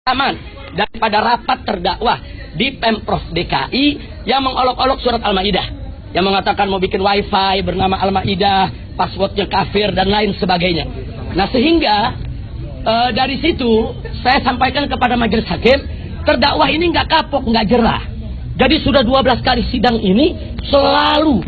aman daripada rapat terdakwah di Pemprov DKI yang mengolok-olok surat Al-Maidah, yang mengatakan mau bikin wifi bernama Al-Maidah, passwordnya kafir dan lain sebagainya. Nah sehingga dari situ saya sampaikan kepada majelis hakim, terdakwah ini nggak kapok, nggak jerah. Jadi sudah 12 kali sidang ini selalu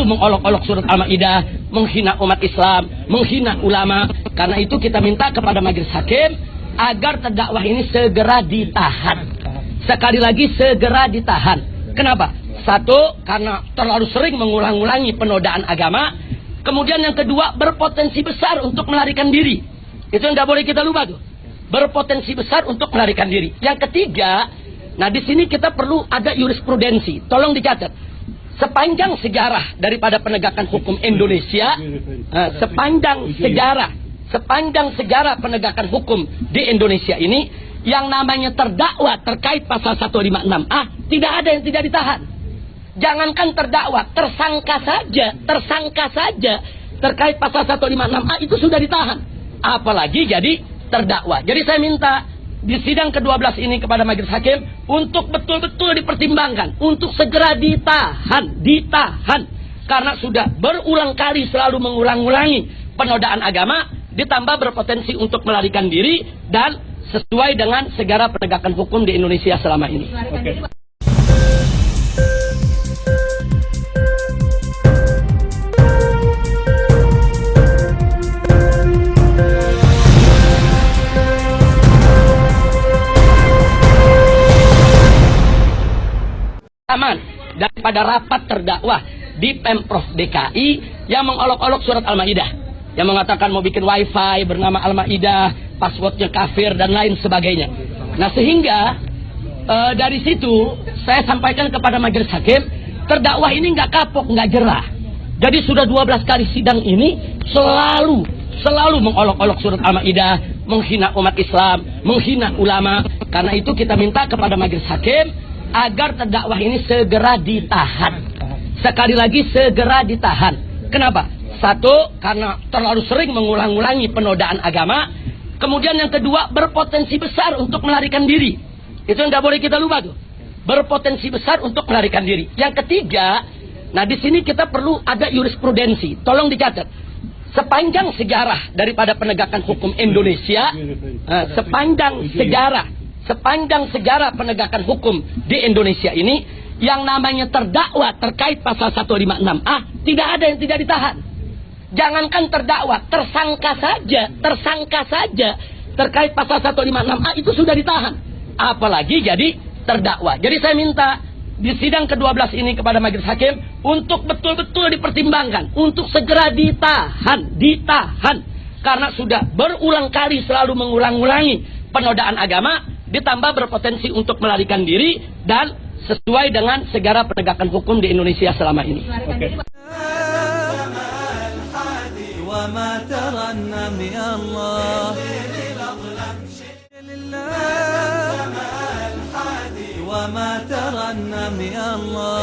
mengolok-olok surat Al-Maidah, menghina umat Islam, menghina ulama. Karena itu kita minta kepada majelis hakim agar terdakwah ini segera ditahan. Sekali lagi segera ditahan. Kenapa? Satu, karena terlalu sering mengulang-ulangi penodaan agama. Kemudian yang kedua, berpotensi besar untuk melarikan diri. Itu yang nggak boleh kita lupa tuh. Berpotensi besar untuk melarikan diri. Yang ketiga, nah di sini kita perlu ada jurisprudensi. Tolong dicatat. Sepanjang sejarah daripada penegakan hukum Indonesia, sepanjang sejarah penegakan hukum di Indonesia ini, yang namanya terdakwa terkait pasal 156A tidak ada yang tidak ditahan. Jangankan terdakwa, tersangka saja terkait pasal 156A itu sudah ditahan. Apalagi jadi terdakwa. Jadi saya minta di sidang ke-12 ini kepada majelis hakim untuk betul-betul dipertimbangkan, untuk segera ditahan. Karena sudah berulang kali selalu mengulang-ulangi penodaan agama, ditambah berpotensi untuk melarikan diri dan sesuai dengan segara penegakan hukum di Indonesia selama ini. Okay. Aman daripada rapat terdakwah di Pemprov DKI yang mengolok-olok surat Al-Maidah, yang mengatakan mau bikin wifi bernama Al-Maidah, passwordnya kafir dan lain sebagainya. Nah sehingga dari situ saya sampaikan kepada majelis hakim, terdakwah ini nggak kapok, nggak jerah. Jadi sudah 12 kali sidang ini selalu mengolok-olok surat Al-Maidah, menghina umat Islam, menghina ulama. Karena itu kita minta kepada majelis hakim agar terdakwah ini segera ditahan. Sekali lagi segera ditahan. Kenapa? Satu, karena terlalu sering mengulang-ulangi penodaan agama. Kemudian yang kedua, berpotensi besar untuk melarikan diri. Itu yang nggak boleh kita lupa tuh. Berpotensi besar untuk melarikan diri. Yang ketiga, nah di sini kita perlu ada jurisprudensi. Tolong dicatat. Sepanjang sejarah daripada penegakan hukum Indonesia, sepanjang sejarah penegakan hukum di Indonesia ini, yang namanya terdakwa terkait pasal 156A tidak ada yang tidak ditahan. Jangankan terdakwa, tersangka saja terkait pasal 156A itu sudah ditahan. Apalagi jadi terdakwa. Jadi saya minta di sidang ke-12 ini kepada majelis hakim untuk betul-betul dipertimbangkan, untuk segera ditahan. Karena sudah berulang kali selalu mengulang-ulangi penodaan agama, ditambah berpotensi untuk melarikan diri dan sesuai dengan segara penegakan hukum di Indonesia selama ini. Okay. وما ترنم يا الله